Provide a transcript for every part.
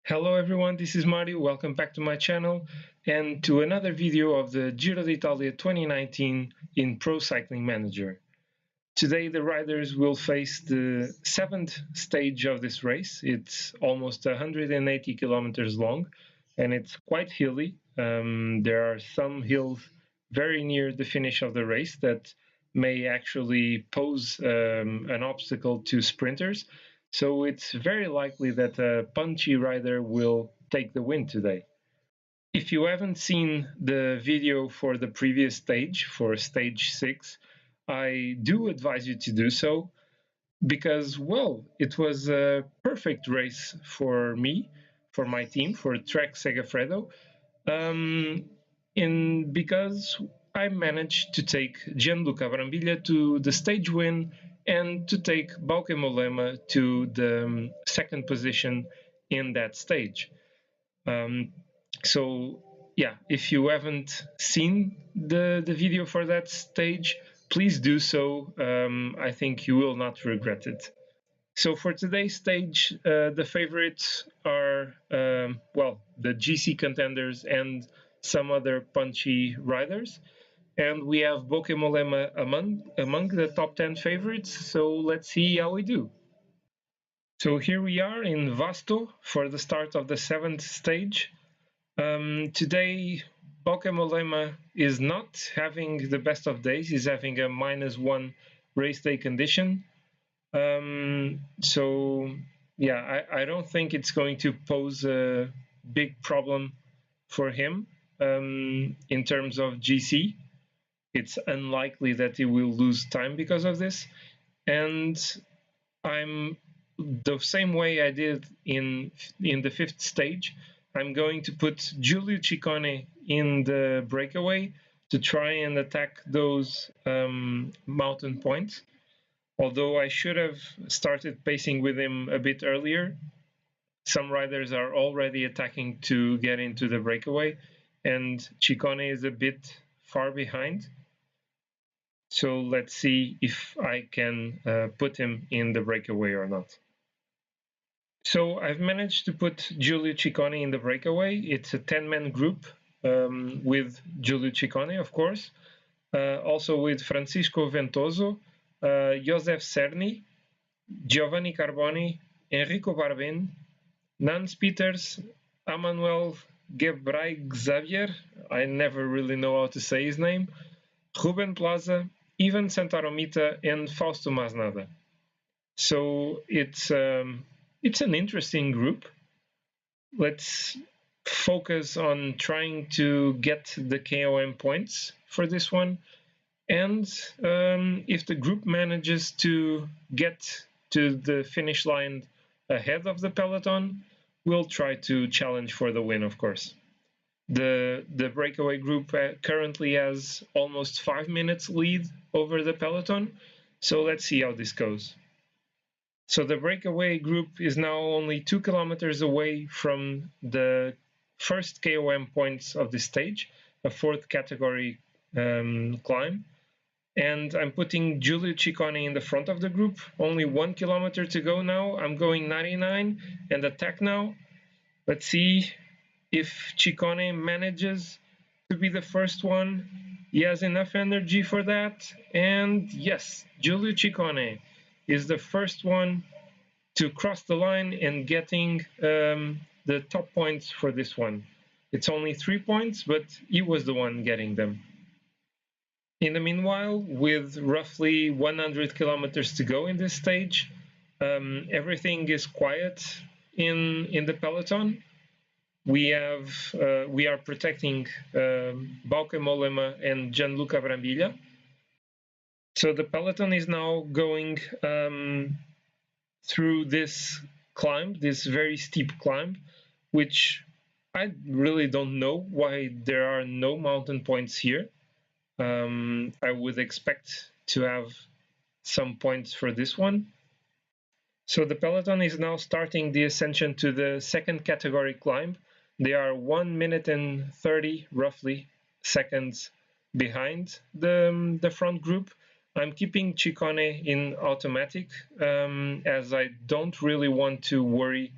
Hello everyone, this is Mario. Welcome back to my channel and to another video of the Giro d'Italia 2019 in Pro Cycling Manager. Today the riders will face the seventh stage of this race. It's almost 180 kilometers long and it's quite hilly. There are some hills very near the finish of the race that may actually pose an obstacle to sprinters. So it's very likely that a punchy rider will take the win today. If you haven't seen the video for the previous stage, for stage 6, I do advise you to do so because, well, it was a perfect race for me, for my team, for Trek-Segafredo, um, because I managed to take Gianluca Brambilla to the stage win and to take Bauke Mollema to the second position in that stage. Um, so yeah, if you haven't seen the video for that stage, please do so. I think you will not regret it. So for today's stage, the favorites are, well, the GC contenders and some other punchy riders. And we have Bauke Mollema among the top 10 favorites. So let's see how we do. So here we are in Vasto for the start of the seventh stage. Today, Bauke Mollema is not having the best of days. He's having a -1 race day condition. So yeah, I don't think it's going to pose a big problem for him in terms of GC. It's unlikely that he will lose time because of this. And I'm the same way I did in the fifth stage. I'm going to put Giulio Ciccone in the breakaway to try and attack those mountain points. Although I should have started pacing with him a bit earlier, some riders are already attacking to get into the breakaway, and Ciccone is a bit far behind. So let's see if I can put him in the breakaway or not. So I've managed to put Giulio Ciccone in the breakaway. It's a 10-man group with Giulio Ciccone, of course, also with Francisco Ventoso, Josef Cerny, Giovanni Carboni, Enrico Barbin, Nans Peters, Emmanuel Gebray Xavier, I never really know how to say his name, Ruben Plaza, Ivan Santaromita, and Fausto Masnada. So it's an interesting group. Let's focus on trying to get the KOM points for this one. And if the group manages to get to the finish line ahead of the peloton, we'll try to challenge for the win, of course. The breakaway group currently has almost 5 minutes lead over the peloton, so let's see how this goes. So the breakaway group is now only 2 kilometers away from the first KOM points of this stage, a fourth category climb. And I'm putting Giulio Ciccone in the front of the group. Only 1 kilometer to go now. I'm going 99 and attack now. Let's see if Ciccone manages to be the first one. He has enough energy for that. And yes, Giulio Ciccone is the first one to cross the line and getting the top points for this one. It's only 3 points, but he was the one getting them. In the meanwhile, with roughly 100 kilometers to go in this stage, everything is quiet in the peloton. We are protecting Bauke Mollema and Gianluca Brambilla. So the peloton is now going through this climb, this very steep climb, which I really don't know why there are no mountain points here. I would expect to have some points for this one. So the peloton is now starting the ascension to the second category climb. They are 1 minute and 30 roughly seconds behind the front group. I'm keeping Ciccone in automatic as I don't really want to worry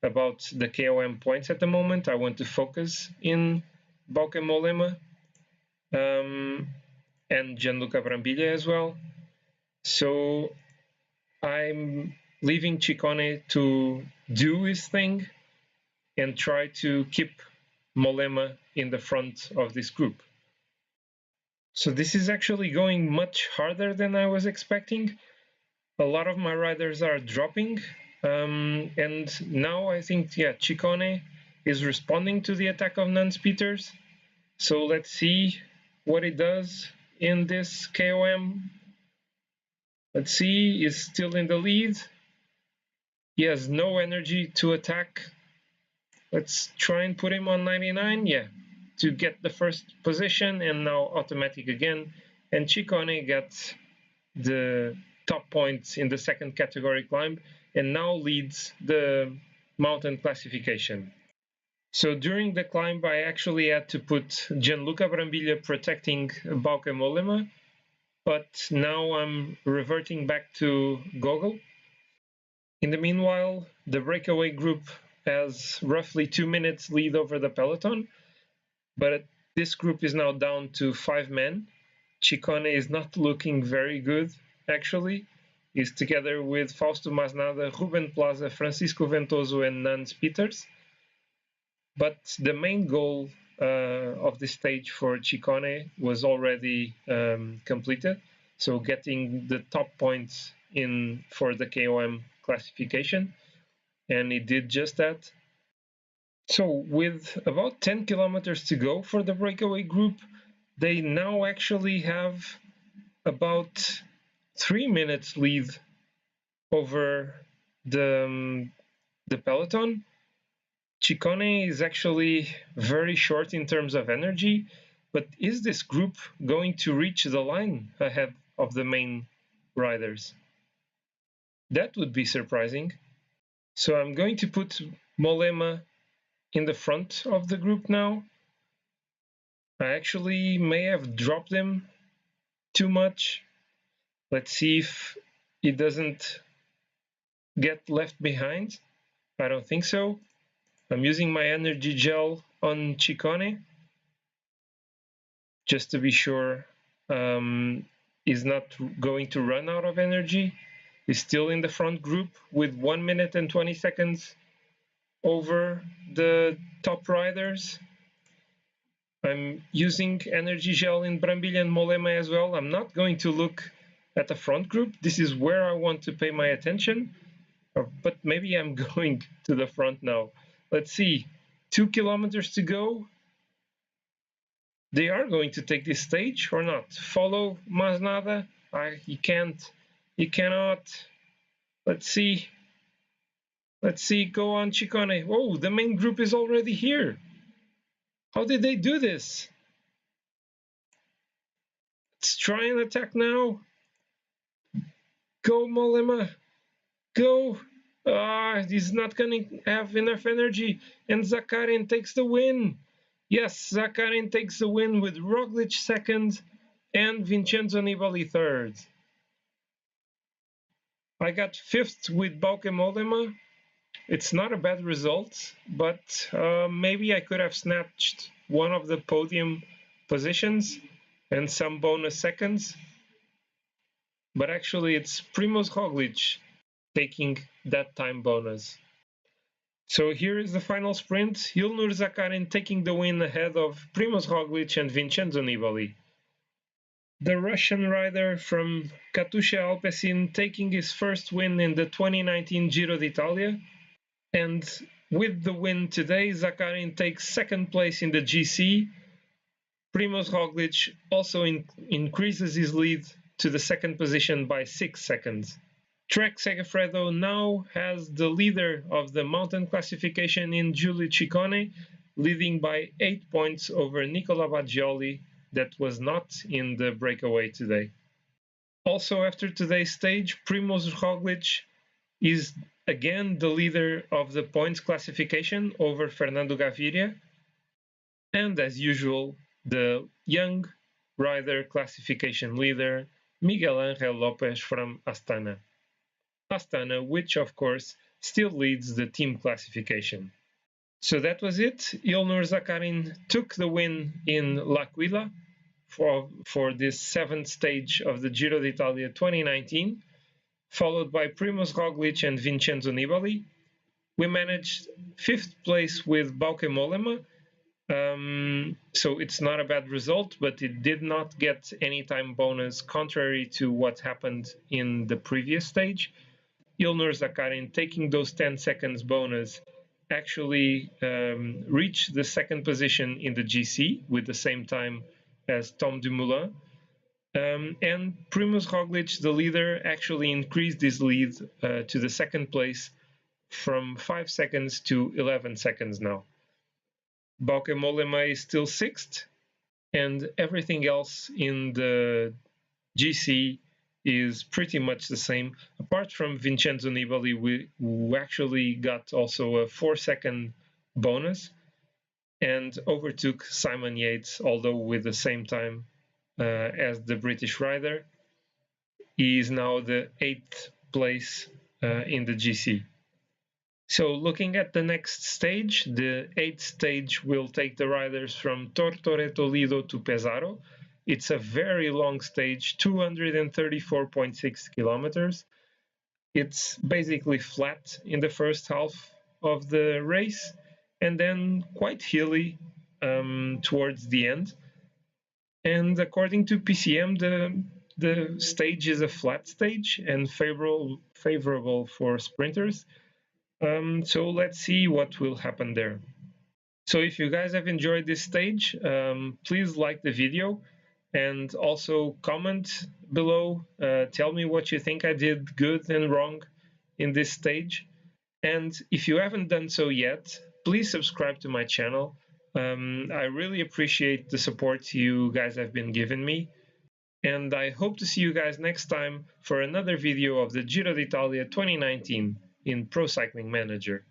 about the KOM points at the moment. I want to focus in Bauke Mollema and Gianluca Brambilla as well. So I'm leaving Ciccone to do his thing and try to keep Mollema in the front of this group. So this is actually going much harder than I was expecting. A lot of my riders are dropping, and now I think, yeah, Ciccone is responding to the attack of Nance Peters. So let's see what he does in this KOM. Let's see, he's still in the lead. He has no energy to attack. Let's try and put him on 99, yeah, to get the first position, and now automatic again. And Ciccone gets the top points in the second category climb and now leads the mountain classification. So during the climb, I actually had to put Gianluca Brambilla protecting Bauke Mollema, but now I'm reverting back to Gogol. In the meanwhile, the breakaway group has roughly 2 minutes lead over the peloton, but this group is now down to 5 men. Ciccone is not looking very good, actually. He's together with Fausto Masnada, Ruben Plaza, Francisco Ventoso, and Nance Peters. But the main goal of this stage for Ciccone was already completed. So getting the top points in for the KOM classification. And he did just that. So with about 10 kilometers to go for the breakaway group, they now actually have about 3 minutes lead over the peloton. Ciccone is actually very short in terms of energy, but is this group going to reach the line ahead of the main riders? That would be surprising. So I'm going to put Mollema in the front of the group now. I actually may have dropped him too much. Let's see if he doesn't get left behind. I don't think so. I'm using my energy gel on Ciccone just to be sure he's not going to run out of energy. He's still in the front group with 1 minute and 20 seconds over the top riders. I'm using energy gel in Brambilla and Mollema as well. I'm not going to look at the front group. This is where I want to pay my attention. But maybe I'm going to the front now. Let's see, 2 kilometers to go. They are going to take this stage or not? Follow Masnada? He can't. He cannot. Let's see. Let's see. Go on, Ciccone. Oh, the main group is already here. How did they do this? Let's try and attack now. Go, Mollema. Go. He's not going to have enough energy. And Zakarin takes the win. Yes, Zakarin takes the win with Roglic second and Vincenzo Nibali third. I got fifth with Bauke Mollema. It's not a bad result, but maybe I could have snatched one of the podium positions and some bonus seconds. But actually, it's Primož Roglic taking that time bonus. So here is the final sprint. Ilnur Zakarin taking the win ahead of Primož Roglic and Vincenzo Nibali. The Russian rider from Katusha Alpecin taking his first win in the 2019 Giro d'Italia. And with the win today, Zakarin takes second place in the GC. Primož Roglic also increases his lead to the second position by 6 seconds. Trek-Segafredo now has the leader of the mountain classification in Giulio Ciccone, leading by 8 points over Nicola Baggioli, that was not in the breakaway today. Also after today's stage, Primož Roglic is again the leader of the points classification over Fernando Gaviria, and as usual, the young rider classification leader, Miguel Angel Lopez from Astana. Astana, which of course still leads the team classification. So that was it. Ilnur Zakarin took the win in L'Aquila for this seventh stage of the Giro d'Italia 2019, followed by Primoz Roglic and Vincenzo Nibali. We managed fifth place with Bauke Mollema, so it's not a bad result, but it did not get any time bonus, contrary to what happened in the previous stage. Ilnur Zakarin, taking those 10 seconds bonus, actually reached the second position in the GC with the same time as Tom Dumoulin. And Primoz Roglic, the leader, actually increased his lead to the second place from 5 seconds to 11 seconds now. Bauke Mollema is still sixth, and everything else in the GC is pretty much the same, apart from Vincenzo Nibali, who actually got also a 4-second bonus and overtook Simon Yates, although with the same time as the British rider. He is now the 8th place in the GC. So looking at the next stage, the 8th stage will take the riders from Tortore Toledo to Pesaro. It's a very long stage, 234.6 kilometers. It's basically flat in the first half of the race and then quite hilly towards the end. And according to PCM, the stage is a flat stage and favorable for sprinters. So let's see what will happen there. So if you guys have enjoyed this stage, please like the video and also comment below. Tell me what you think I did good and wrong in this stage. And if you haven't done so yet, please subscribe to my channel. I really appreciate the support you guys have been giving me. And I hope to see you guys next time for another video of the Giro d'Italia 2019 in Pro Cycling Manager.